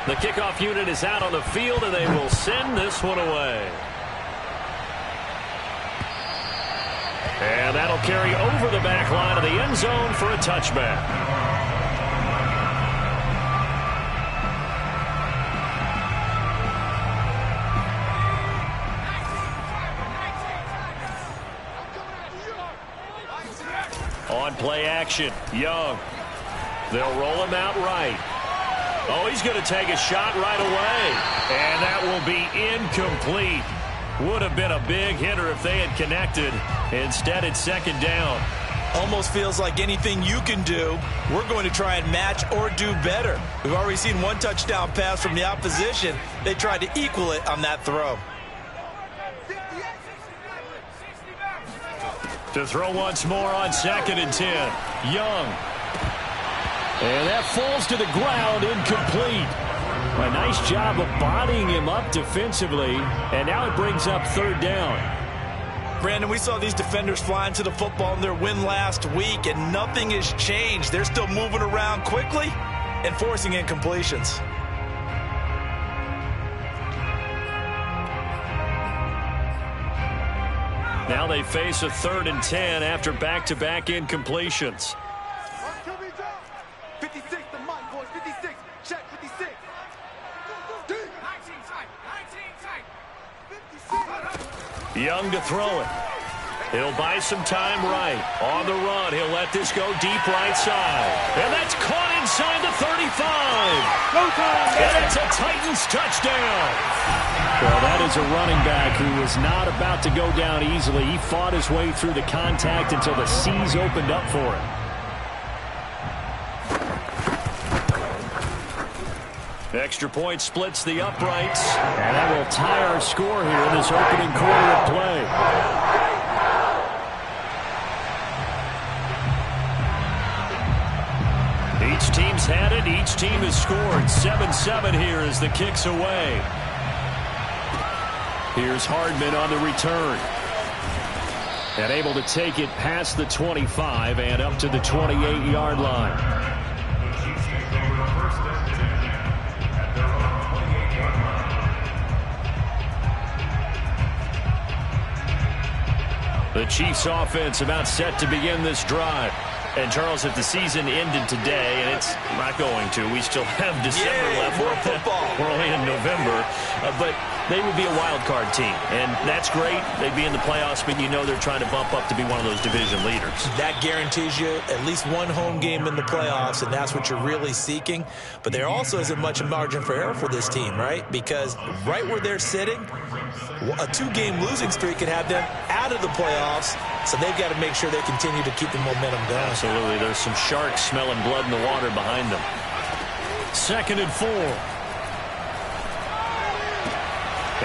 The kickoff unit is out on the field, and they will send this one away. And that'll carry over the back line of the end zone for a touchback. On play action, Young. They'll roll him out right. Oh, he's going to take a shot right away. And that will be incomplete. Would have been a big hitter if they had connected. Instead, it's second down. Almost feels like anything you can do, we're going to try and match or do better. We've already seen one touchdown pass from the opposition. They tried to equal it on that throw. To throw once more on 2nd and 10. Young. And that falls to the ground, incomplete. A nice job of bodying him up defensively, and now it brings up 3rd down. Brandon, we saw these defenders flying to the football in their win last week, and nothing has changed. They're still moving around quickly and forcing incompletions. Now they face a 3rd and 10 after back-to-back incompletions. 56, the mic, boys, 56. Check, 56. Young to throw it. He'll buy some time right. On the run, he'll let this go deep right side. And that's caught inside the 35. And it's a Titans touchdown. Well, that is a running back who was not about to go down easily. He fought his way through the contact until the seas opened up for him. Extra point splits the uprights. And that will tie our score here in this opening quarter of play. Each team's had it. Each team has scored. 7-7 here as the kick's away. Here's Hardman on the return. And able to take it past the 25 and up to the 28-yard line. The Chiefs offense about set to begin this drive. And, Charles, if the season ended today, and it's not going to, we still have December left. More football. We're only in November. But they would be a wild card team. And that's great. They'd be in the playoffs, but you know they're trying to bump up to be one of those division leaders. That guarantees you at least one home game in the playoffs, and that's what you're really seeking. But there also isn't much a margin for error for this team, right? Because right where they're sitting, a 2-game losing streak could have them out of the playoffs. So they've got to make sure they continue to keep the momentum going. Absolutely. There's some sharks smelling blood in the water behind them. 2nd and 4.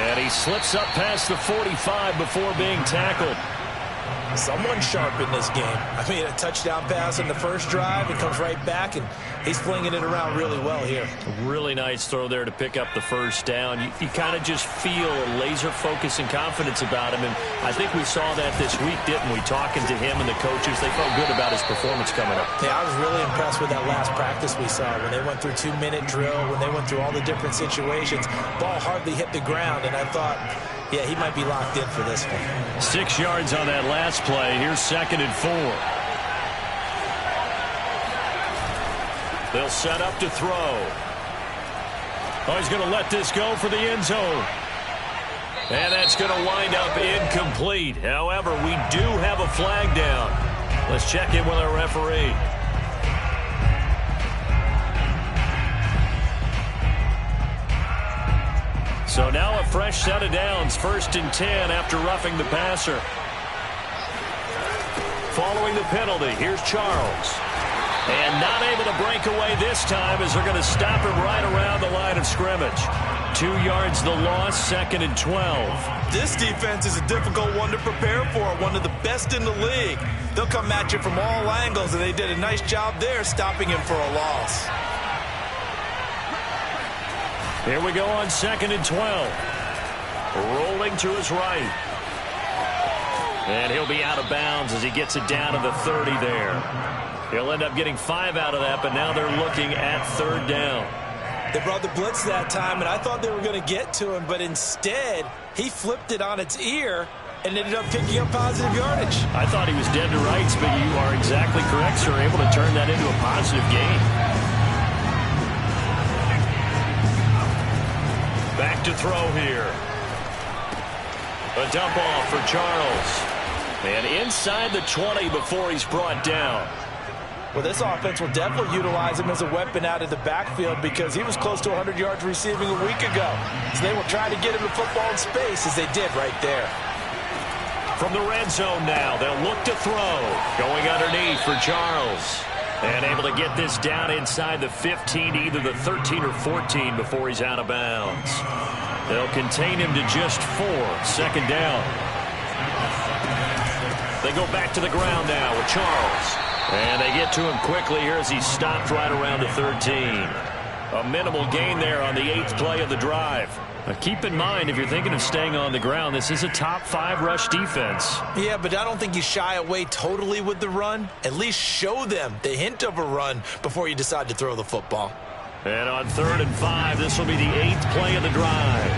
And he slips up past the 45 before being tackled. Someone sharp in this game. I mean, a touchdown pass in the first drive. It comes right back, and he's flinging it around really well here. Really nice throw there to pick up the first down. You kind of just feel a laser focus and confidence about him, and I think we saw that this week, didn't we? Talking to him and the coaches, they felt good about his performance coming up. Yeah, I was really impressed with that last practice we saw when they went through 2-minute drill, when they went through all the different situations. Ball hardly hit the ground, and I thought, yeah, he might be locked in for this one. 6 yards on that last play. Here's 2nd and 4. They'll set up to throw. Oh, he's going to let this go for the end zone. And that's going to wind up incomplete. However, we do have a flag down. Let's check in with our referee. So now a fresh set of downs, 1st and 10 after roughing the passer. Following the penalty, here's Charles. And not able to break away this time as they're going to stop him right around the line of scrimmage. 2 yards the loss, 2nd and 12. This defense is a difficult one to prepare for, one of the best in the league. They'll come at you from all angles, and they did a nice job there stopping him for a loss. Here we go on 2nd and 12. Rolling to his right. And he'll be out of bounds as he gets it down to the 30 there. He'll end up getting 5 out of that, but now they're looking at 3rd down. They brought the blitz that time, and I thought they were going to get to him, but instead, he flipped it on its ear and ended up picking up positive yardage. I thought he was dead to rights, but you are exactly correct, sir. Able to turn that into a positive gain. Back to throw here. A dump off for Charles. And inside the 20 before he's brought down. Well, this offense will definitely utilize him as a weapon out of the backfield because he was close to 100 yards receiving a week ago. So they will try to get him the football in space as they did right there. From the red zone now, they'll look to throw. Going underneath for Charles. And able to get this down inside the 15, either the 13 or 14 before he's out of bounds. They'll contain him to just 4. Second down. They go back to the ground now with Charles. And they get to him quickly here as he stopped right around the 13. A minimal gain there on the 8th play of the drive. Now keep in mind, if you're thinking of staying on the ground, this is a top 5 rush defense. Yeah, but I don't think you shy away totally with the run. At least show them the hint of a run before you decide to throw the football. And on 3rd and 5, this will be the 8th play of the drive.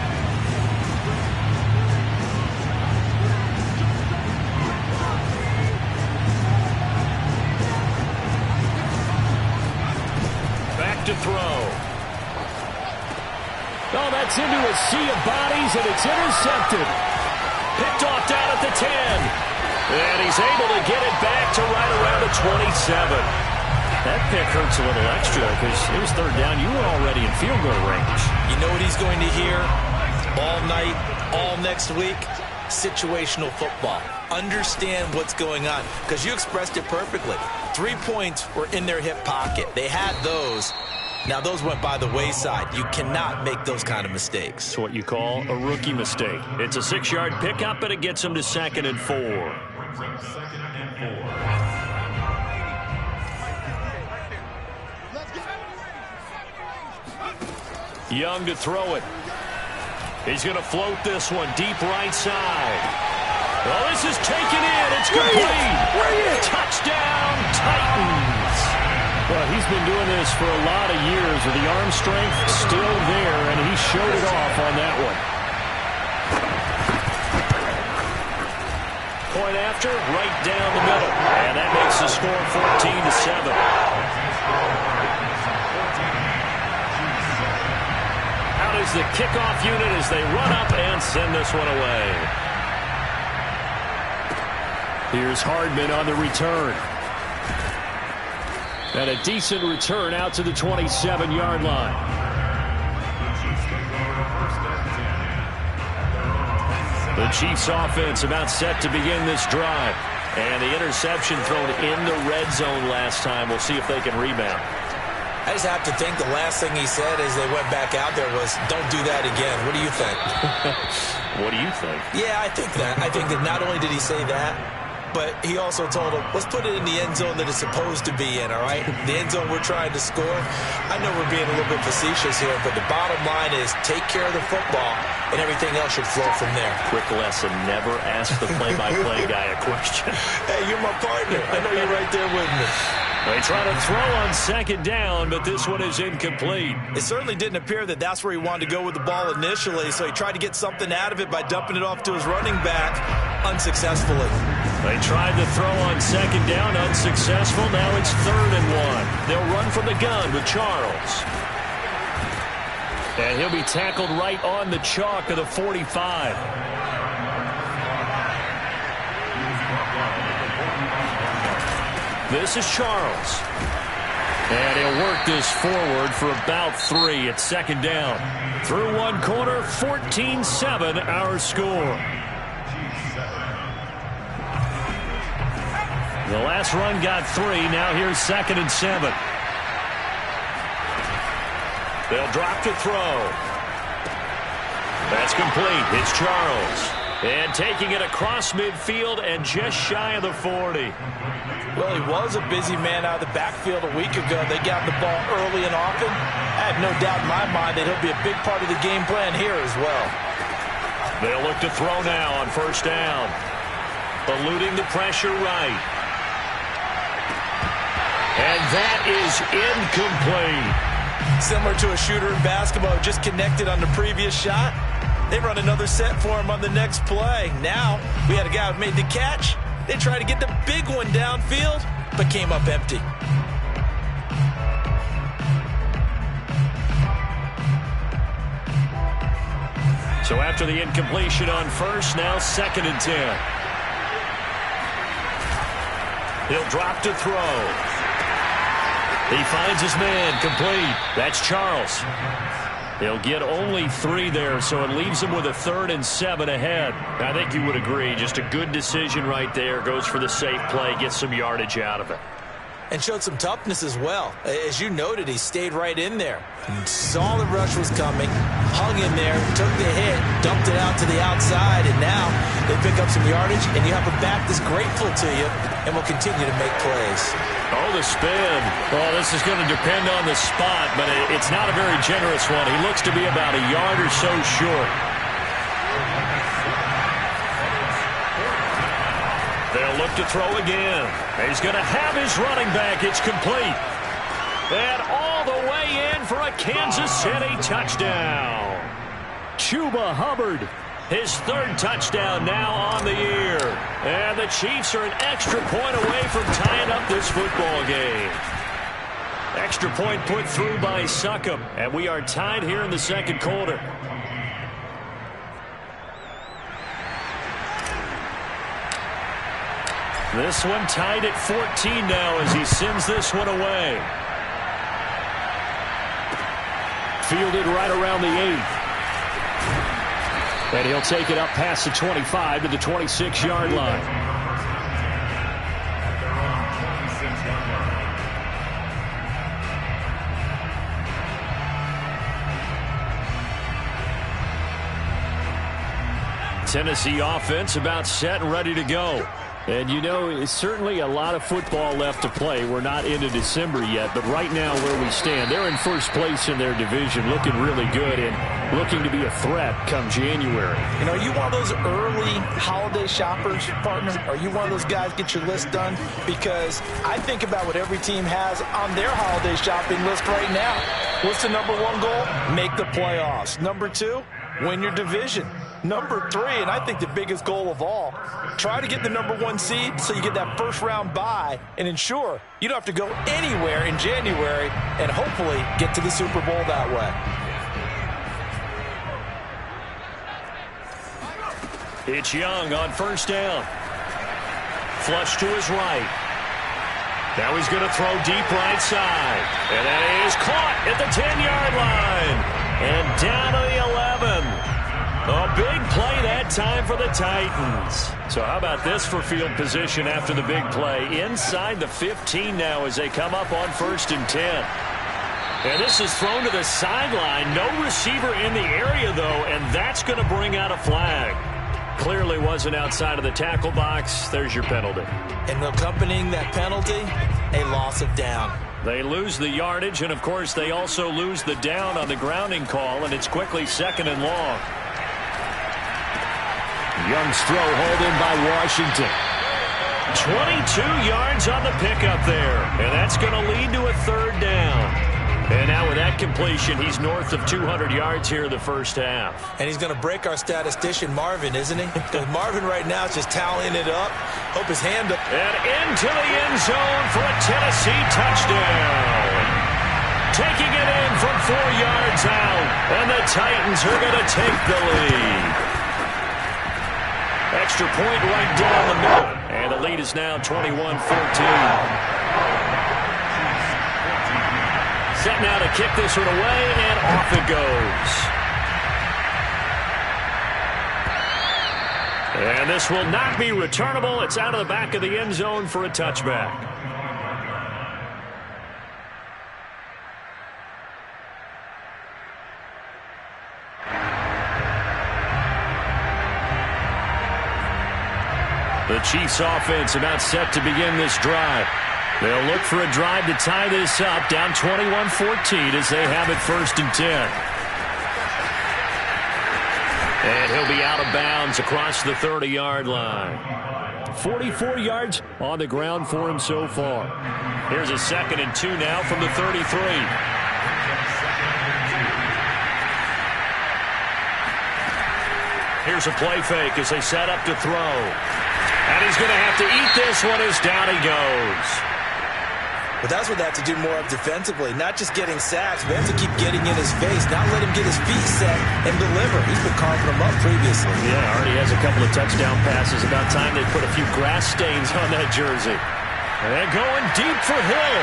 To throw. Oh, that's into a sea of bodies, and it's intercepted. Picked off down at the 10. And he's able to get it back to right around the 27. That pick hurts a little extra because it was 3rd down. You were already in field goal range. You know what he's going to hear all night, all next week? Situational football. Understand what's going on because you expressed it perfectly. 3 points were in their hip pocket. They had those. Now, those went by the wayside. You cannot make those kind of mistakes. It's what you call a rookie mistake. It's a 6-yard pickup, and it gets him to 2nd and 4. Young to throw it. He's going to float this one deep right side. Well, this is taken in. It's complete. Touchdown, Titans. Well, he's been doing this for a lot of years with the arm strength still there, and he showed it off on that one. Point after, right down the middle. And that makes the score 14-7. Out is the kickoff unit as they run up and send this one away. Here's Hardman on the return. And a decent return out to the 27-yard line. The Chiefs offense about set to begin this drive. And the interception thrown in the red zone last time. We'll see if they can rebound. I just have to think the last thing he said as they went back out there was, don't do that again. What do you think? What do you think? Yeah, I think that. I think that not only did he say that, but he also told him, let's put it in the end zone that it's supposed to be in, all right? The end zone we're trying to score. I know we're being a little bit facetious here, but the bottom line is take care of the football, and everything else should flow from there. Quick lesson, never ask the play-by-play guy a question. Hey, you're my partner. I know you're right there with me. They try to throw on 2nd down, but this one is incomplete. It certainly didn't appear that that's where he wanted to go with the ball initially, so he tried to get something out of it by dumping it off to his running back unsuccessfully. They tried to throw on 2nd down, unsuccessful. Now it's 3rd and 1. They'll run from the gun with Charles. And he'll be tackled right on the chalk of the 45. This is Charles. And he'll work this forward for about 3 at 2nd down. Through one quarter, 14-7 our score. The last run got 3. Now here's 2nd and 7. They'll drop to throw. That's complete. It's Charles. And taking it across midfield and just shy of the 40. Well, he was a busy man out of the backfield a week ago. They got the ball early and often. I have no doubt in my mind that he'll be a big part of the game plan here as well. They'll look to throw now on 1st down. Eluding the pressure right. And that is incomplete. Similar to a shooter in basketball who just connected on the previous shot. They run another set for him on the next play. Now, we had a guy who made the catch. They tried to get the big one downfield, but came up empty. So after the incompletion on first, now 2nd and 10. He'll drop to throw. He finds his man, complete. That's Charles. He'll get only 3 there, so it leaves him with a 3rd and 7 ahead. I think you would agree, just a good decision right there. Goes for the safe play, gets some yardage out of it. And showed some toughness as well. As you noted, he stayed right in there. Saw the rush was coming, hung in there, took the hit, dumped it out to the outside, and now they pick up some yardage, and you have a back that's grateful to you and will continue to make plays. Oh, the spin. Well, this is going to depend on the spot, but it's not a very generous one. He looks to be about a yard or so short. They'll look to throw again. He's going to have his running back. It's complete. And all the way in for a Kansas City touchdown. Chuba Hubbard, his 3rd touchdown now on the year. And the Chiefs are an extra point away from tying up this football game. Extra point put through by Succop. And we are tied here in the 2nd quarter. This one tied at 14 now as he sends this one away. Fielded right around the 8th. And he'll take it up past the 25 to the 26-yard line. Tennessee offense about set and ready to go. And, you know, it's certainly a lot of football left to play. We're not into December yet, but right now where we stand, they're in first place in their division, looking really good and looking to be a threat come January. You know, are you one of those early holiday shoppers, partner? Are you one of those guys get your list done? Because I think about what every team has on their holiday shopping list right now. What's the number 1 goal? Make the playoffs. Number 2, win your division. Number 3, and I think the biggest goal of all, try to get the number 1 seed so you get that first-round bye and ensure you don't have to go anywhere in January and hopefully get to the Super Bowl that way. It's Young on first down. Flush to his right. Now he's going to throw deep right side. And that is caught at the 10-yard line. And down to the 11. A big play that time for the Titans. So how about this for field position after the big play? Inside the 15 now as they come up on 1st and 10. And this is thrown to the sideline. No receiver in the area, though, and that's going to bring out a flag. Clearly wasn't outside of the tackle box. There's your penalty. And accompanying that penalty, a loss of down. They lose the yardage, and, of course, they also lose the down on the grounding call, and it's quickly 2nd and long. Young's throw hauled in by Washington. 22 yards on the pickup there, and that's going to lead to a 3rd down. And now with that completion, he's north of 200 yards here in the first half. And he's going to break our statistician Marvin, isn't he? Because Marvin right now is just tallying it up. Hope his hand up. And into the end zone for a Tennessee touchdown. Taking it in from 4 yards out. And the Titans are going to take the lead. Extra point right down the middle. And the lead is now 21-14. Set now to kick this one away, and off it goes. And this will not be returnable. It's out of the back of the end zone for a touchback. The Chiefs offense about set to begin this drive. They'll look for a drive to tie this up, down 21-14 as they have it 1st and 10. And he'll be out of bounds across the 30-yard line. 44 yards on the ground for him so far. Here's a 2nd and 2 now from the 33. Here's a play fake as they set up to throw. And he's going to have to eat this one as down he goes. But that's what they have to do more of defensively, not just getting sacks. They have to keep getting in his face, not let him get his feet set and deliver. He's been carving them up previously. Yeah, already has a couple of touchdown passes. About time they put a few grass stains on that jersey. And they're going deep for Hill.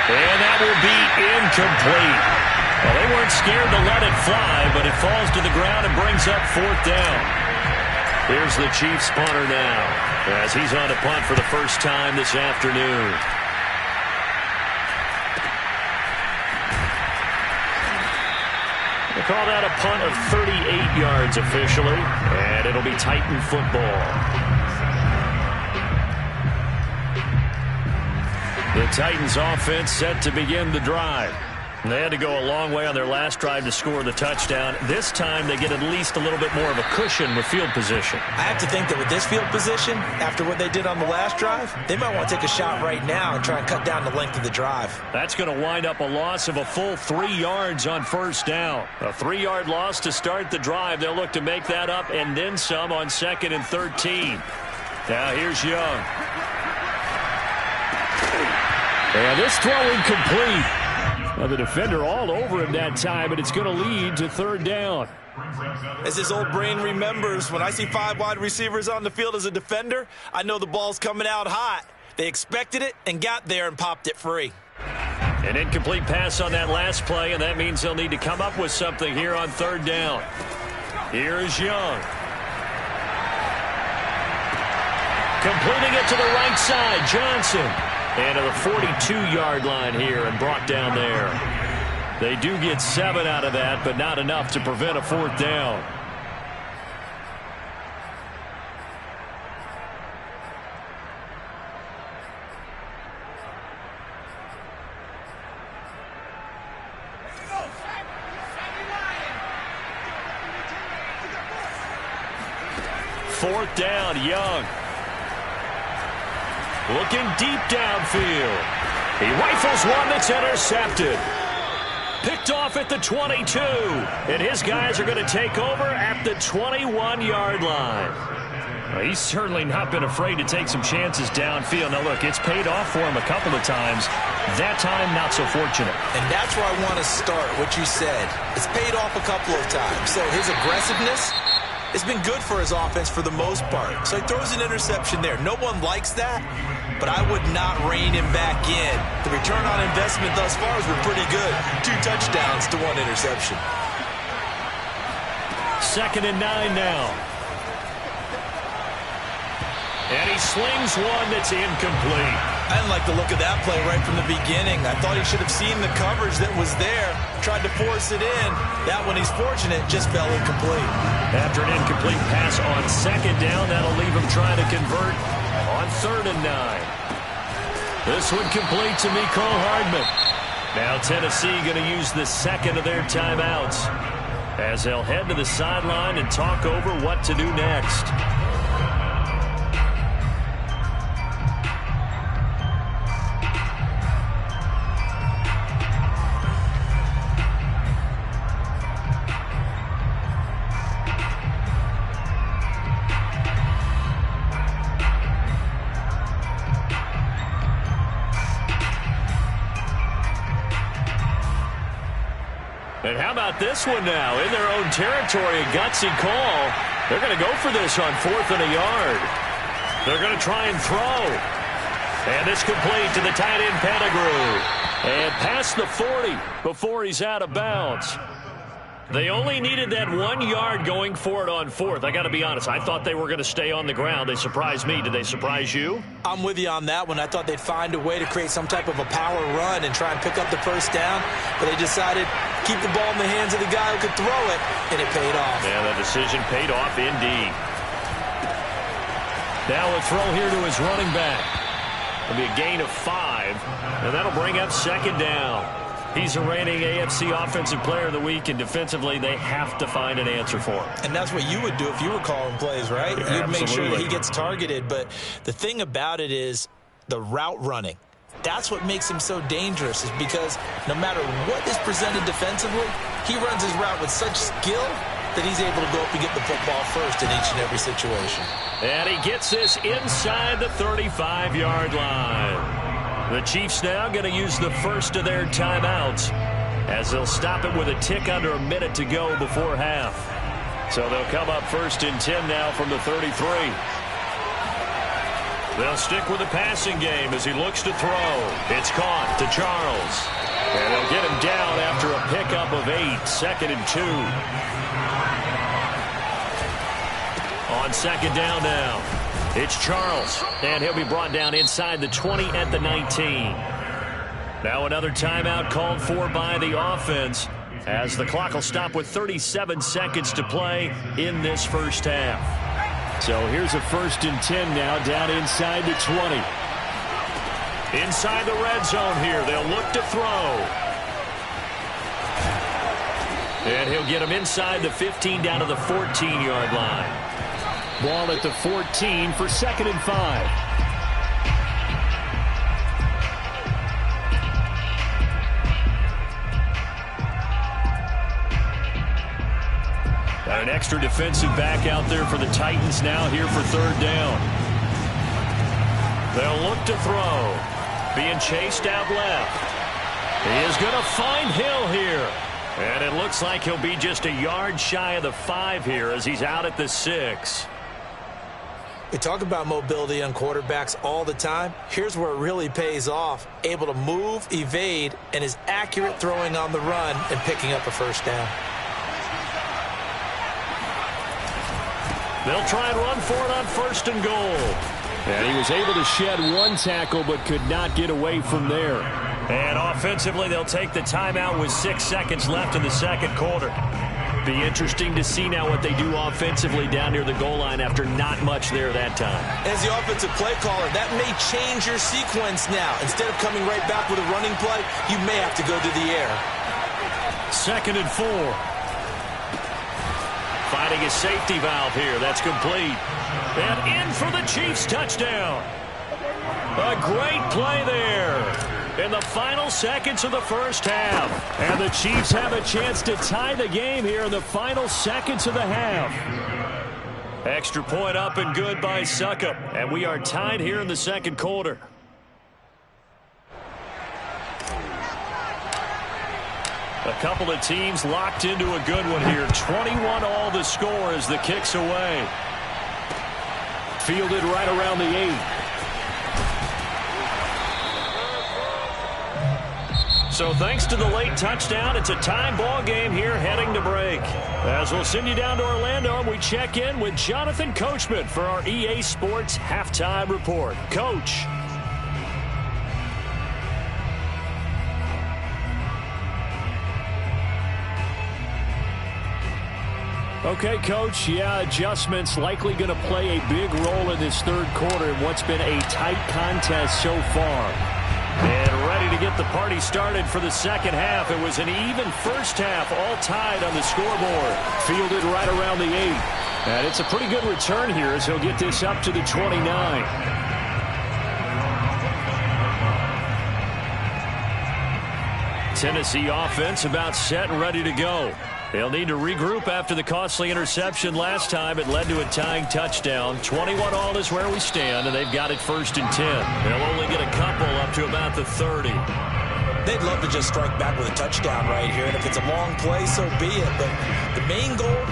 And that will be incomplete. Well, they weren't scared to let it fly, but it falls to the ground and brings up 4th down. Here's the Chiefs punter now, as he's on a punt for the first time this afternoon. They call that a punt of 38 yards officially, and it'll be Titan football. The Titans offense set to begin the drive. They had to go a long way on their last drive to score the touchdown. This time they get at least a little bit more of a cushion with field position. I have to think that with this field position, after what they did on the last drive, they might want to take a shot right now and try and cut down the length of the drive. That's going to wind up a loss of a full 3 yards on first down. A 3-yard loss to start the drive. They'll look to make that up and then some on 2nd and 13. Now here's Young. And this throw incomplete. Well, the defender all over him that time, but it's going to lead to 3rd down. As his old brain remembers, when I see 5 wide receivers on the field as a defender, I know the ball's coming out hot. They expected it and got there and popped it free. An incomplete pass on that last play, and that means they'll need to come up with something here on 3rd down. Here is Young. Completing it to the right side, Johnson. And to the 42-yard line here and brought down there. They do get 7 out of that, but not enough to prevent a 4th down. Fourth down, Young. Looking deep downfield. He rifles one that's intercepted. Picked off at the 22. And his guys are going to take over at the 21-yard line. Well, he's certainly not been afraid to take some chances downfield. Now, look, it's paid off for him a couple of times. That time, not so fortunate. And that's where I want to start, what you said. It's paid off a couple of times. So his aggressiveness has been good for his offense for the most part. So he throws an interception there. No one likes that, but I would not rein him back in. The return on investment thus far has been pretty good. 2 touchdowns to 1 interception. 2nd and 9 now. And he slings one that's incomplete. I didn't like the look of that play right from the beginning. I thought he should have seen the coverage that was there, tried to force it in. That one, he's fortunate, just fell incomplete. After an incomplete pass on 2nd down, that'll leave him trying to convert on 3rd and 9. This one complete to Mecole Hardman. Now Tennessee going to use the 2nd of their timeouts as they'll head to the sideline and talk over what to do next. And how about this one now? In their own territory, a gutsy call. They're going to go for this on 4th and a yard. They're going to try and throw. And it's complete to the tight end Pettigrew. And past the 40 before he's out of bounds. They only needed that 1 yard going for it on 4th. I got to be honest. I thought they were going to stay on the ground. They surprised me. Did they surprise you? I'm with you on that one. I thought they'd find a way to create some type of a power run and try and pick up the first down. But they decided keep the ball in the hands of the guy who could throw it, and it paid off. Yeah, that decision paid off indeed. Now a throw here to his running back. It'll be a gain of 5, and that'll bring up 2nd down. He's a reigning AFC Offensive Player of the Week, and defensively, they have to find an answer for him. And that's what you would do if you were calling plays, right? Yeah, you'd make sure that absolutely. he gets targeted. But the thing about it is the route running. That's what makes him so dangerous, is because no matter what is presented defensively, he runs his route with such skill that he's able to go up and get the football first in each and every situation. And he gets this inside the 35-yard line. The Chiefs now going to use the first of their timeouts as they'll stop it with a tick under a minute to go before half. So they'll come up 1st and 10 now from the 33. They'll stick with the passing game as he looks to throw. It's caught to Charles. And they'll get him down after a pickup of 8, 2nd and 2. On 2nd down now, it's Charles. And he'll be brought down inside the 20 at the 19. Now another timeout called for by the offense as the clock will stop with 37 seconds to play in this first half. So here's a 1st and 10 now down inside the 20. Inside the red zone here. They'll look to throw. And he'll get him inside the 15 down to the 14-yard line. Ball at the 14 for 2nd and 5. Got an extra defensive back out there for the Titans now here for 3rd down. They'll look to throw. Being chased out left. He is going to find Hill here. And it looks like he'll be just a yard shy of the 5 here as he's out at the 6. We talk about mobility on quarterbacks all the time. Here's where it really pays off. Able to move, evade, and his accurate throwing on the run and picking up a 1st down. They'll try and run for it on 1st and goal. And he was able to shed 1 tackle but could not get away from there. And offensively, they'll take the timeout with 6 seconds left in the 2nd quarter. Be interesting to see now what they do offensively down near the goal line after not much there that time. As the offensive play caller, that may change your sequence now. Instead of coming right back with a running play, you may have to go to the air. 2nd and 4. Finding a safety valve here. That's complete. And in for the Chiefs touchdown. A great play there in the final seconds of the first half. And the Chiefs have a chance to tie the game here in the final seconds of the half. Extra point up and good by Succop. And we are tied here in the 2nd quarter. A couple of teams locked into a good one here. 21 all the score as the kick's away. Fielded right around the 8. So thanks to the late touchdown, it's a tie ball game here heading to break. As we'll send you down to Orlando, and we check in with Jonathan Coachman for our EA Sports Halftime Report. Coach. Okay, Coach, adjustments likely going to play a big role in this 3rd quarter in what's been a tight contest so far. And ready to get the party started for the 2nd half. It was an even first half, all tied on the scoreboard. Fielded right around the 8. And it's a pretty good return here as he'll get this up to the 29. Tennessee offense about set and ready to go. They'll need to regroup after the costly interception last time. It led to a tying touchdown. 21 all is where we stand, and they've got it 1st and 10. They'll only get a couple up to about the 30. They'd love to just strike back with a touchdown right here, and if it's a long play, so be it. But the main goal,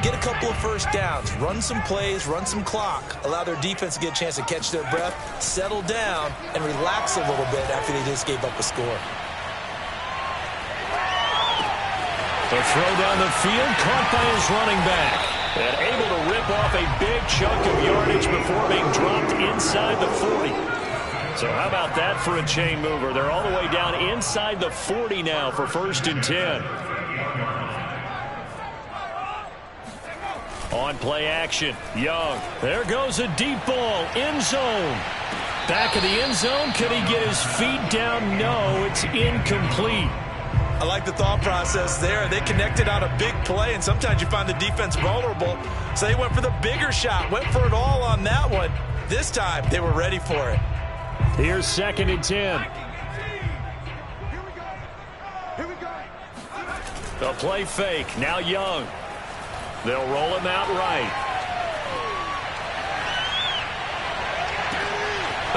get a couple of 1st downs, run some plays, run some clock, allow their defense to get a chance to catch their breath, settle down, and relax a little bit after they just gave up a score. The throw down the field, caught by his running back. And able to rip off a big chunk of yardage before being dropped inside the 40. So how about that for a chain mover? They're all the way down inside the 40 now for 1st and 10. On play action, Young. There goes a deep ball, end zone. Back of the end zone, can he get his feet down? No, it's incomplete. I like the thought process there. They connected on a big play, and sometimes you find the defense vulnerable. So they went for the bigger shot, went for it all on that one. This time, they were ready for it. Here's 2nd and 10. A play fake. Now Young. They'll roll him out right.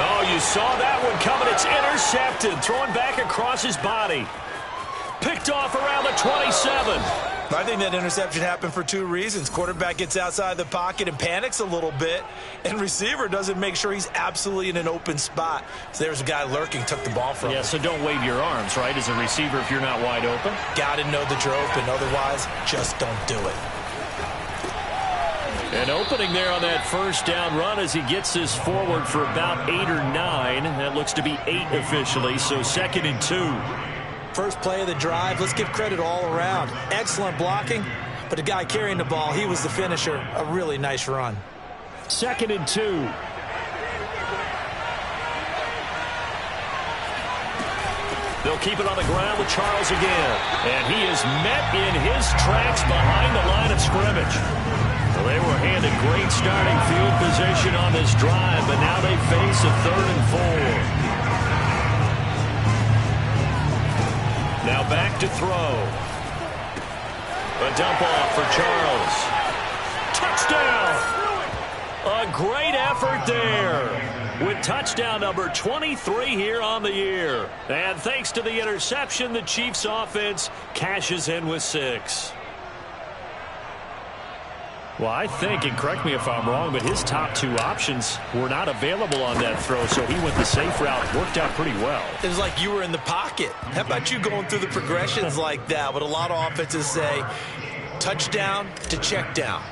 Oh, you saw that one coming. It's intercepted. Throwing back across his body. Picked off around the 27. I think that interception happened for two reasons. Quarterback gets outside the pocket and panics a little bit, and receiver doesn't make sure he's absolutely in an open spot. So there's a guy lurking, took the ball from him. Yeah, so don't wave your arms, right, as a receiver if you're not wide open. Got to know that you're open. Otherwise, just don't do it. An opening there on that first down run as he gets this forward for about 8 or 9. That looks to be 8 officially, so 2nd and 2. First play of the drive, let's give credit all around. Excellent blocking, but the guy carrying the ball, he was the finisher. A really nice run. 2nd and 2. They'll keep it on the ground with Charles again. And he is met in his tracks behind the line of scrimmage. Well, they were handed great starting field position on this drive, but now they face a 3rd and 4. Now back to throw. A dump off for Charles. Touchdown! A great effort there with touchdown number 23 here on the year. And thanks to the interception, the Chiefs offense cashes in with 6. Well, I think, and correct me if I'm wrong, but his top 2 options were not available on that throw, so he went the safe route. Worked out pretty well. It was like you were in the pocket. How about you going through the progressions like that? What a lot of offenses say, touchdown to check down.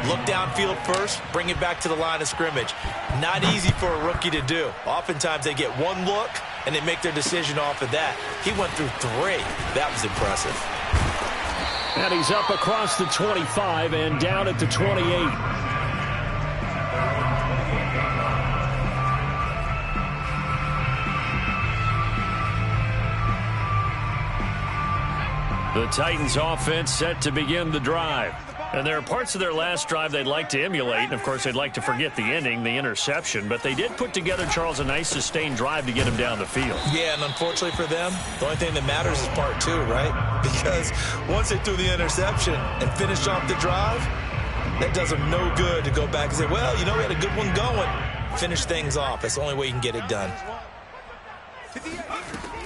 Look downfield first, bring it back to the line of scrimmage. Not easy for a rookie to do. Oftentimes they get one look, and they make their decision off of that. He went through 3. That was impressive. And he's up across the 25 and down at the 28. The Titans offense set to begin the drive. And there are parts of their last drive they'd like to emulate. And, of course, they'd like to forget the ending, the interception. But they did put together, Charles, a nice sustained drive to get him down the field. Yeah, and unfortunately for them, the only thing that matters is part 2, right? Because once they threw the interception and finished off the drive, that does them no good to go back and say, well, you know, we had a good one going. Finish things off. That's the only way you can get it done.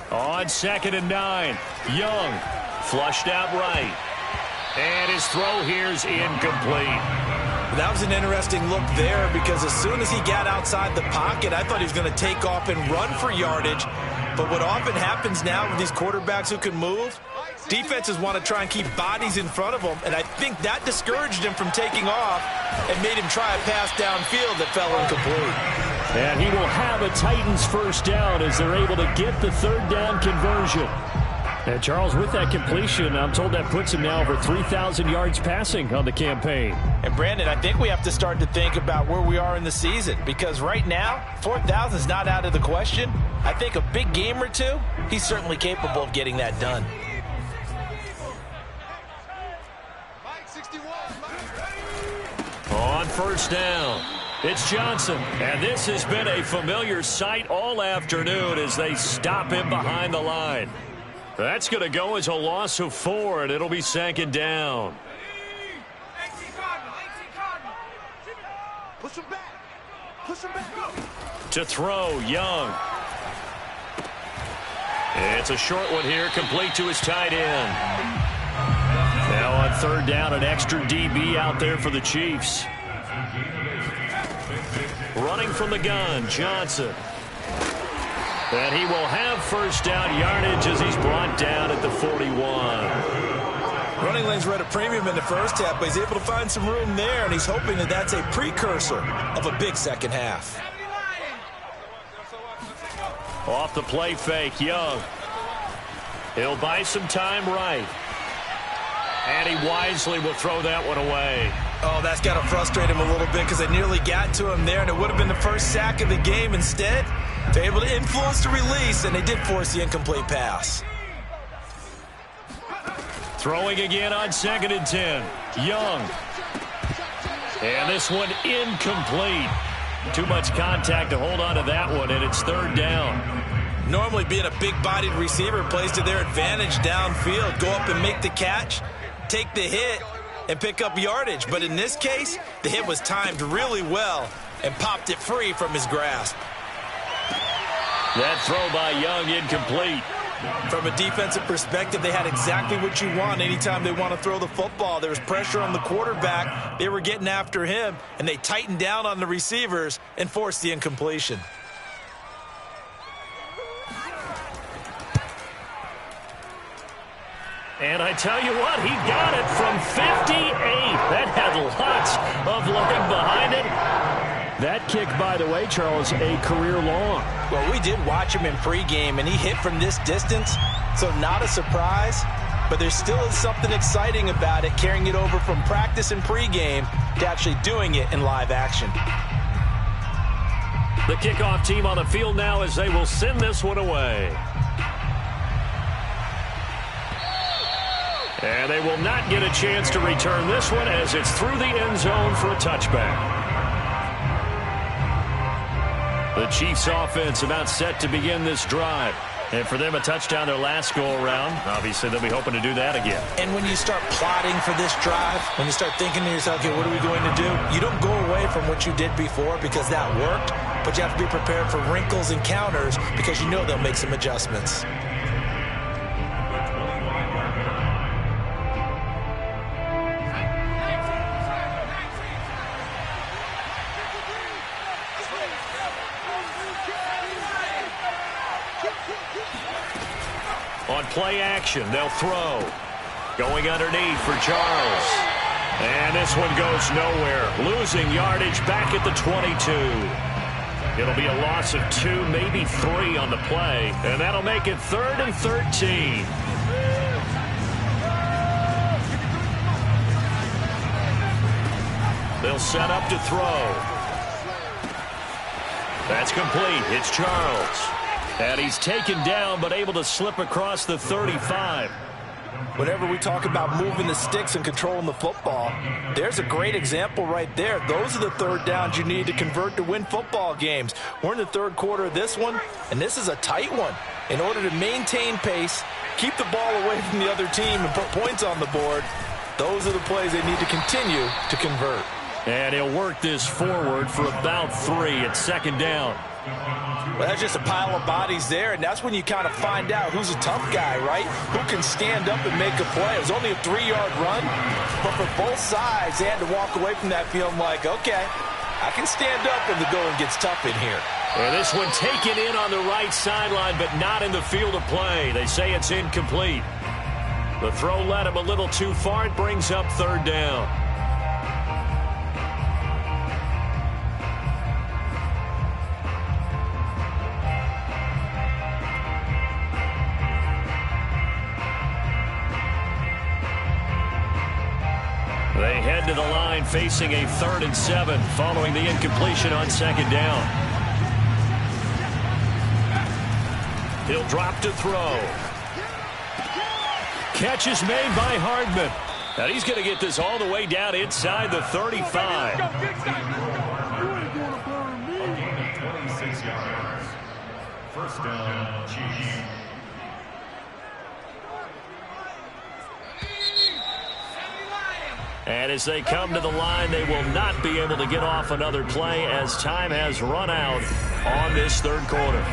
On 2nd and 9, Young flushed out right. And his throw here is incomplete. That was an interesting look there because as soon as he got outside the pocket, I thought he was going to take off and run for yardage. But what often happens now with these quarterbacks who can move, defenses want to try and keep bodies in front of them, and I think that discouraged him from taking off and made him try a pass downfield that fell incomplete. And he will have a Titans first down as they're able to get the 3rd down conversion. And, Charles, with that completion, I'm told that puts him now over 3,000 yards passing on the campaign. And, Brandon, I think we have to start to think about where we are in the season because right now, 4,000 is not out of the question. I think a big game or 2, he's certainly capable of getting that done. On first down, it's Johnson. And this has been a familiar sight all afternoon as they stop him behind the line. That's going to go as a loss of 4, and it'll be 2nd down. Push him back. Push him back. To throw, Young. It's a short one here, complete to his tight end. Now on 3rd down, an extra DB out there for the Chiefs. Running from the gun, Johnson. And he will have first down yardage as he's brought down at the 41. Running lanes were at a premium in the first half, but he's able to find some room there, and he's hoping that that's a precursor of a big second half. Off the play fake, Young. He'll buy some time right. And he wisely will throw that one away. Oh, that's got to frustrate him a little bit because they nearly got to him there, and it would have been the first sack of the game. Instead, they're able to influence the release, and they did force the incomplete pass. Throwing again on 2nd and 10. Young. And this one incomplete. Too much contact to hold on to that one, and it's 3rd down. Normally being a big-bodied receiver plays to their advantage downfield. Go up and make the catch, take the hit, and pick up yardage. But in this case, the hit was timed really well and popped it free from his grasp. That throw by Young incomplete. From a defensive perspective, they had exactly what you want anytime they want to throw the football. There was pressure on the quarterback. They were getting after him, and they tightened down on the receivers and forced the incompletion. And I tell you what, he got it from 58. That had lots of leg behind it. That kick, by the way, Charles, a career long. Well, we did watch him in pregame, and he hit from this distance, so not a surprise. But there still is something exciting about it, carrying it over from practice and pregame to actually doing it in live action. The kickoff team on the field now as they will send this one away. And they will not get a chance to return this one as it's through the end zone for a touchback. The Chiefs offense about set to begin this drive. And for them, a touchdown their last go-around. Obviously, they'll be hoping to do that again. And when you start plotting for this drive, when you start thinking to yourself, okay, what are we going to do? You don't go away from what you did before because that worked, but you have to be prepared for wrinkles and counters because you know they'll make some adjustments. On play action, they'll throw. Going underneath for Charles. And this one goes nowhere. Losing yardage back at the 22. It'll be a loss of 2, maybe 3 on the play. And that'll make it 3rd and 13. They'll set up to throw. That's complete. It's Charles. And he's taken down, but able to slip across the 35. Whenever we talk about moving the sticks and controlling the football, there's a great example right there. Those are the third downs you need to convert to win football games. We're in the third quarter of this one, and this is a tight one. In order to maintain pace, keep the ball away from the other team, and put points on the board, those are the plays they need to continue to convert. And he'll work this forward for about 3 at second down. Well, that's just a pile of bodies there, and that's when you kind of find out who's a tough guy, right? Who can stand up and make a play. It was only a 3-yard run, but for both sides, they had to walk away from that feeling like, okay, I can stand up when the going gets tough in here. And this one taken in on the right sideline, but not in the field of play. They say it's incomplete. The throw led him a little too far. It brings up 3rd down. They head to the line facing a 3rd and 7 following the incompletion on 2nd down. He'll drop to throw. Catch is made by Hardman. Now he's going to get this all the way down inside the 35. 26 yards. First down, Chiefs. And as they come to the line, they will not be able to get off another play as time has run out on this 3rd quarter.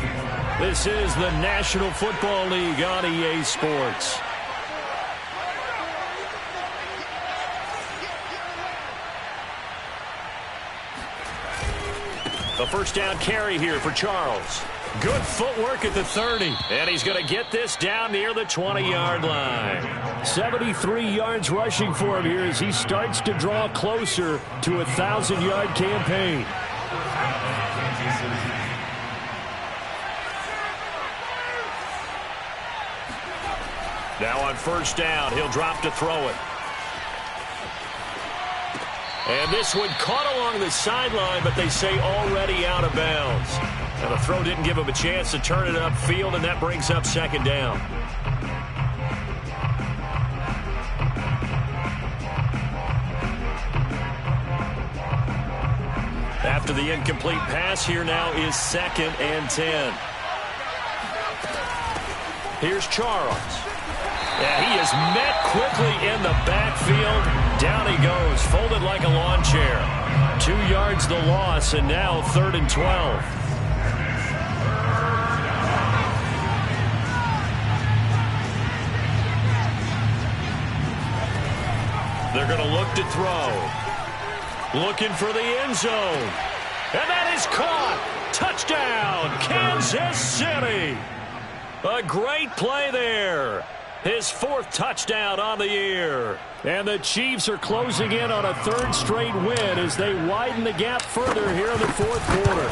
This is the National Football League on EA Sports. A first down carry here for Charles. Good footwork at the 30. And he's going to get this down near the 20-yard line. 73 yards rushing for him here as he starts to draw closer to a 1,000-yard campaign. Now on first down, he'll drop to throw it. And this one caught along the sideline, but they say already out of bounds. Now the throw didn't give him a chance to turn it upfield, and that brings up 2nd down. After the incomplete pass, here now is 2nd and 10. Here's Charles. Yeah, he is met quickly in the backfield. Down he goes, folded like a lawn chair. 2 yards the loss, and now 3rd and 12. They're going to look to throw. Looking for the end zone. And that is caught. Touchdown, Kansas City. A great play there. His 4th touchdown on the year. And the Chiefs are closing in on a 3rd straight win as they widen the gap further here in the 4th quarter.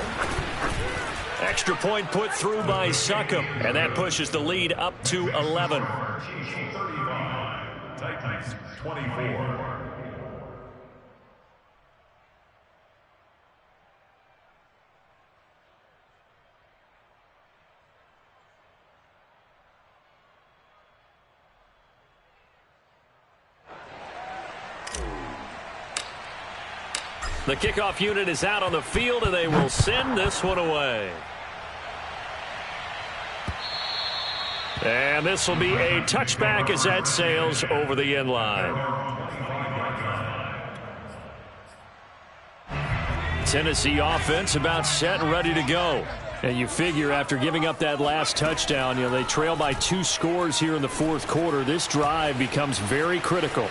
Extra point put through by Succop, and that pushes the lead up to 11. Chiefs 35, Titans 24. The kickoff unit is out on the field, and they will send this one away. And this will be a touchback as that sails over the end line. Tennessee offense about set and ready to go. And you figure after giving up that last touchdown, they trail by 2 scores here in the 4th quarter. This drive becomes very critical.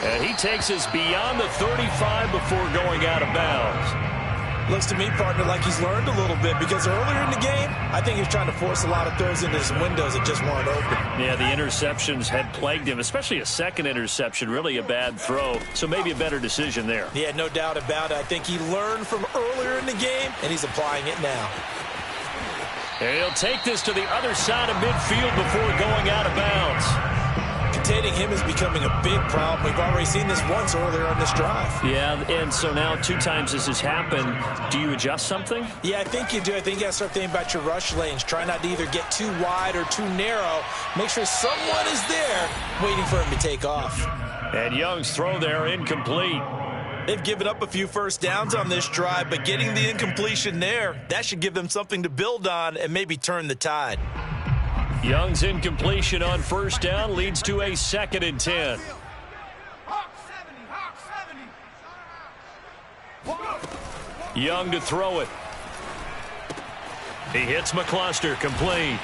And he takes us beyond the 35 before going out of bounds. Looks to me, partner, like he's learned a little bit because earlier in the game, I think he was trying to force a lot of throws into his windows that just weren't open. Yeah, the interceptions had plagued him, especially a second interception, really a bad throw. So maybe a better decision there. Yeah, no doubt about it. I think he learned from earlier in the game, and he's applying it now. And he'll take this to the other side of midfield before going out of bounds. Containing him is becoming a big problem. We've already seen this once earlier on this drive. Yeah, and so now 2 times this has happened. Do you adjust something? Yeah, I think you do. I think you got to start thinking about your rush lanes. Try not to either get too wide or too narrow. Make sure someone is there waiting for him to take off. And Young's throw there incomplete. They've given up a few first downs on this drive, but getting the incompletion there, that should give them something to build on and maybe turn the tide. Young's incompletion on first down leads to a 2nd and 10. Young to throw it. He hits McCluster, complete.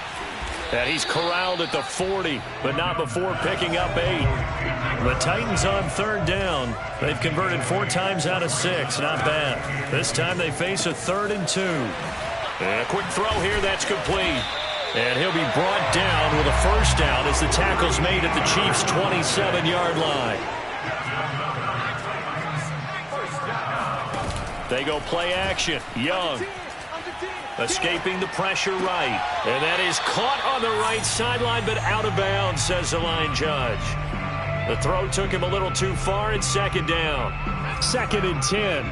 And he's corralled at the 40, but not before picking up 8. The Titans on 3rd down. They've converted 4 times out of 6. Not bad. This time they face a 3rd and 2. And a quick throw here, that's complete. And he'll be brought down with a first down as the tackle's made at the Chiefs' 27-yard line. They go play action. Young escaping the pressure right. And that is caught on the right sideline, but out of bounds, says the line judge. The throw took him a little too far, and 2nd down. 2nd and 10.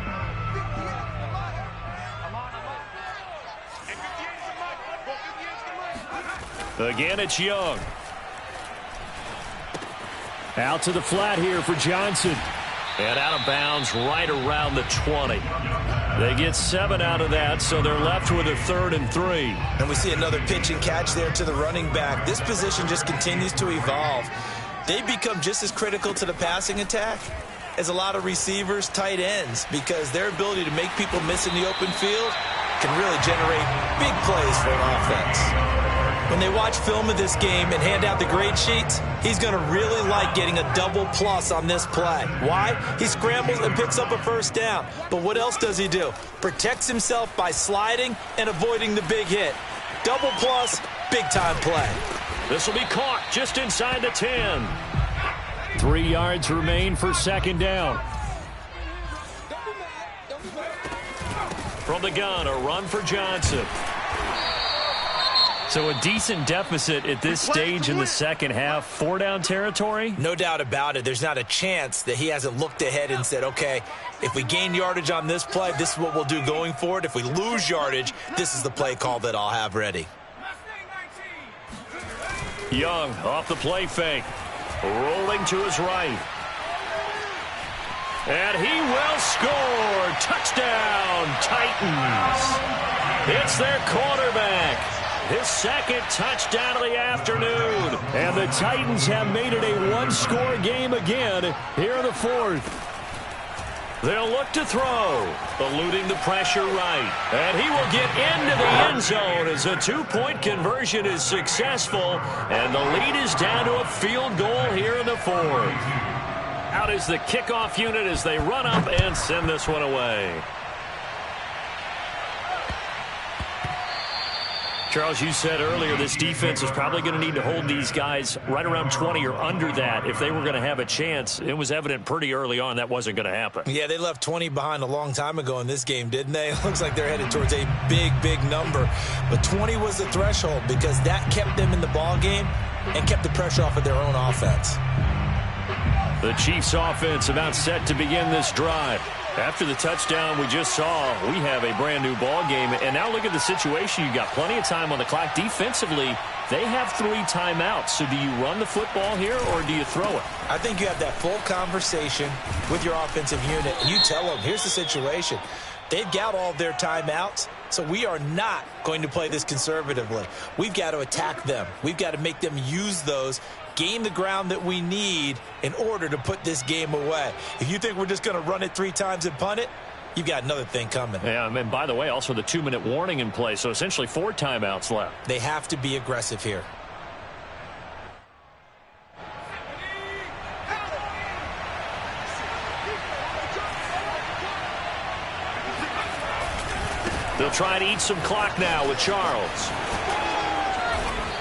Again, it's Young. Out to the flat here for Johnson. And out of bounds right around the 20. They get 7 out of that, so they're left with a 3rd and 3. And we see another pitch and catch there to the running back. This position just continues to evolve. They become just as critical to the passing attack as a lot of receivers, tight ends, because their ability to make people miss in the open field can really generate big plays for an offense. When they watch film of this game and hand out the grade sheets, he's going to really like getting a double plus on this play. Why? He scrambles and picks up a first down. But what else does he do? Protects himself by sliding and avoiding the big hit. Double plus, big-time play. This will be caught just inside the 10. 3 yards remain for 2nd down. From the gun, a run for Johnson. So a decent deficit at this stage in the second half. 4-down territory? No doubt about it. There's not a chance that he hasn't looked ahead and said, okay, if we gain yardage on this play, this is what we'll do going forward. If we lose yardage, this is the play call that I'll have ready. Young off the play fake. Rolling to his right. And he will score. Touchdown, Titans. It's their quarterback. his second touchdown of the afternoon. And the Titans have made it a one-score game again here in the fourth. They'll look to throw, eluding the pressure right. And he will get into the end zone as a two-point conversion is successful. And the lead is down to a field goal here in the fourth. Out is the kickoff unit as they run up and send this one away. Charles, you said earlier this defense is probably going to need to hold these guys right around 20 or under that if they were going to have a chance. It was evident pretty early on that wasn't going to happen. Yeah, they left 20 behind a long time ago in this game, didn't they? It looks like they're headed towards a big, big number. But 20 was the threshold because that kept them in the ball game and kept the pressure off of their own offense. The Chiefs offense about set to begin this drive. After the touchdown we just saw, we have a brand new ball game. And now look at the situation. You got plenty of time on the clock. Defensively, they have 3 timeouts. So do you run the football here or do you throw it? I think you have that full conversation with your offensive unit. And you tell them, here's the situation. They've got all their timeouts, so we are not going to play this conservatively. We've got to attack them. We've got to make them use those, gain the ground that we need in order to put this game away. If you think we're just going to run it 3 times and punt it, you've got another thing coming. Yeah, and by the way, also the 2-minute warning in play, so essentially 4 timeouts left. They have to be aggressive here. They'll try to eat some clock now with Charles.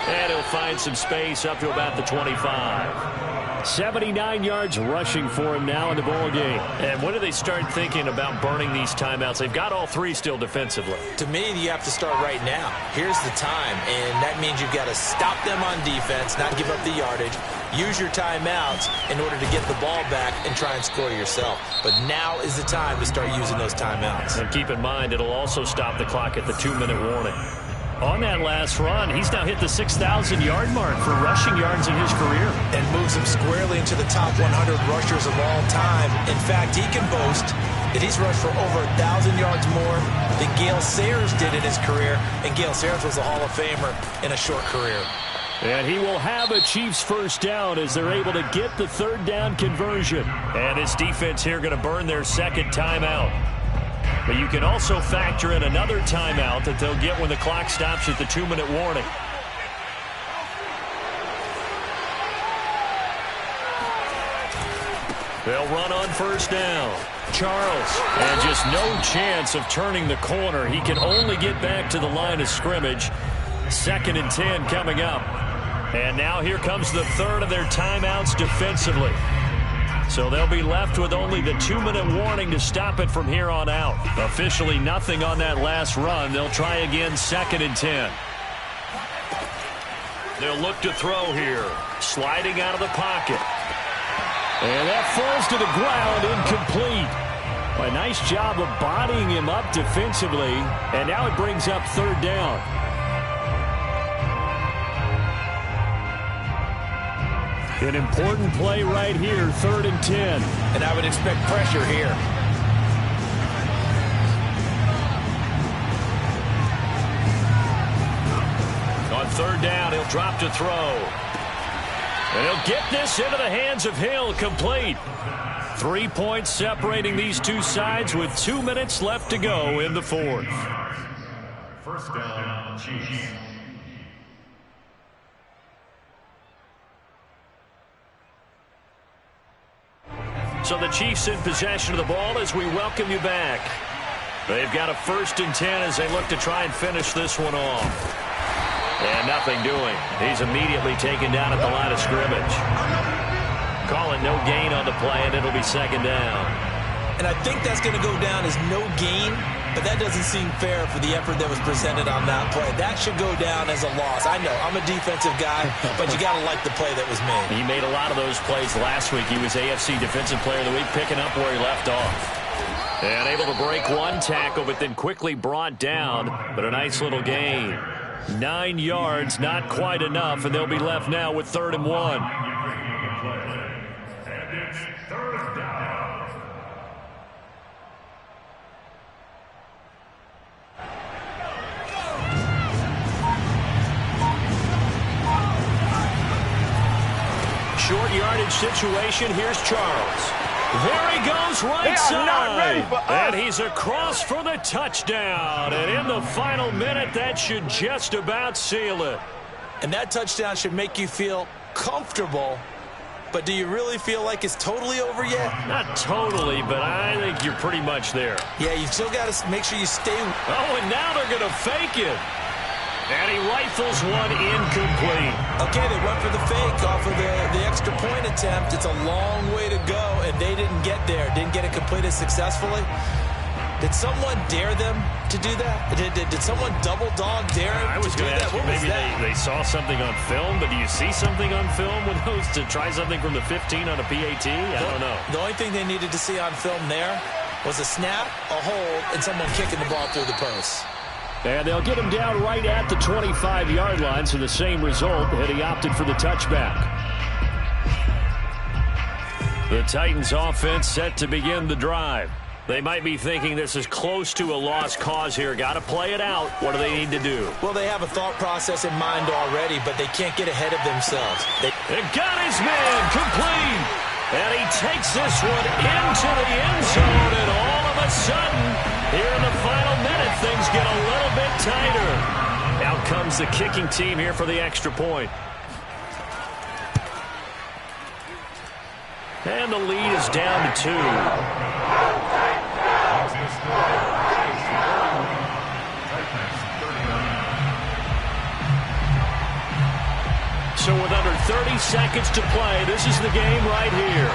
And he'll find some space up to about the 25. 79 yards rushing for him now in the ball game. And when do they start thinking about burning these timeouts? They've got all 3 still defensively. To me, you have to start right now. Here's the time, and that means you've got to stop them on defense, not give up the yardage, use your timeouts in order to get the ball back and try and score yourself. But now is the time to start using those timeouts. And keep in mind, it'll also stop the clock at the 2-minute warning. On that last run, he's now hit the 6,000-yard mark for rushing yards in his career. And moves him squarely into the top 100 rushers of all time. In fact, he can boast that he's rushed for over 1,000 yards more than Gale Sayers did in his career. And Gale Sayers was a Hall of Famer in a short career. And he will have a Chiefs first down as they're able to get the 3rd down conversion. And his defense here going to burn their second timeout. But you can also factor in another timeout that they'll get when the clock stops at the 2-minute warning. They'll run on first down. Charles, and just no chance of turning the corner. He can only get back to the line of scrimmage. 2nd and 10 coming up. And now here comes the 3rd of their timeouts defensively. So they'll be left with only the 2-minute warning to stop it from here on out. Officially nothing on that last run. They'll try again 2nd and 10. They'll look to throw here. Sliding out of the pocket. And that falls to the ground, incomplete. A nice job of bodying him up defensively. And now it brings up 3rd down. An important play right here, 3rd and 10. And I would expect pressure here. On 3rd down, he'll drop to throw. And he'll get this into the hands of Hill, complete. 3 points separating these two sides with 2 minutes left to go in the 4th. First down, Chiefs. So the Chiefs in possession of the ball as we welcome you back. They've got a 1st and 10 as they look to try and finish this one off. And nothing doing. He's immediately taken down at the line of scrimmage. Calling no gain on the play, and it'll be 2nd down. And I think that's going to go down as no gain, but that doesn't seem fair for the effort that was presented on that play. That should go down as a loss. I know, I'm a defensive guy, but you got to like the play that was made. He made a lot of those plays last week. He was AFC Defensive Player of the Week, picking up where he left off. And able to break one tackle, but then quickly brought down, but a nice little gain. 9 yards, not quite enough, and they'll be left now with 3rd and 1. short yardage situation. Here's Charles. There he goes right side. And he's across for the touchdown. And in the final minute, that should just about seal it. And that touchdown should make you feel comfortable. But do you really feel like it's totally over yet? Not totally, but I think you're pretty much there. Yeah, you've still got to make sure you stay. Oh, and now they're going to fake it. And he rifles one incomplete. Okay, they went for the fake off of the extra point attempt. It's a long way to go, and they didn't get there. Didn't get it completed successfully. Did someone dare them to do that? Did someone double dog dare them I was going to ask you, maybe they saw something on film, but do you see something on film with those to try something from the 15 on a PAT? I don't know. The only thing they needed to see on film there was a snap, a hold, and someone kicking the ball through the post. And they'll get him down right at the 25-yard line, so the same result, and he opted for the touchback. The Titans offense set to begin the drive. They might be thinking this is close to a lost cause here. Got to play it out. What do they need to do? Well, they have a thought process in mind already, but they can't get ahead of themselves. They got his man complete. And he takes this one into the end zone, and all of a sudden, here in the final minute, things get a little bit tighter. Out comes the kicking team here for the extra point. And the lead is down to 2. So with under 30 seconds to play, this is the game right here.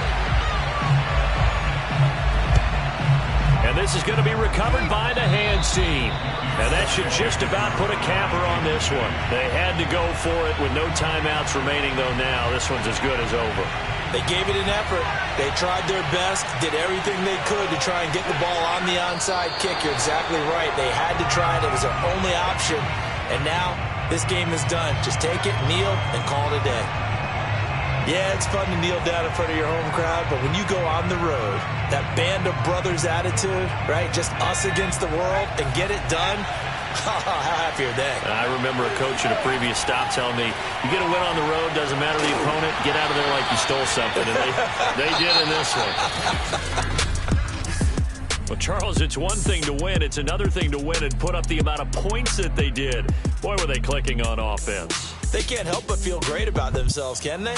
And this is going to be recovered by the hands team. And that should just about put a capper on this one. They had to go for it with no timeouts remaining, though now this one's as good as over. They gave it an effort. They tried their best, did everything they could to try and get the ball on the onside kick. You're exactly right. They had to try it. It was their only option. And now this game is done. Just take it, kneel, and call it a day. Yeah, it's fun to kneel down in front of your home crowd, but when you go on the road, that band of brothers attitude, right, just us against the world, and get it done, how happy are they? I remember a coach at a previous stop telling me, you get a win on the road, doesn't matter the opponent, get out of there like you stole something. And they did in this one. Well, Charles, it's one thing to win. It's another thing to win and put up the amount of points that they did. Boy, were they clicking on offense. They can't help but feel great about themselves, can they?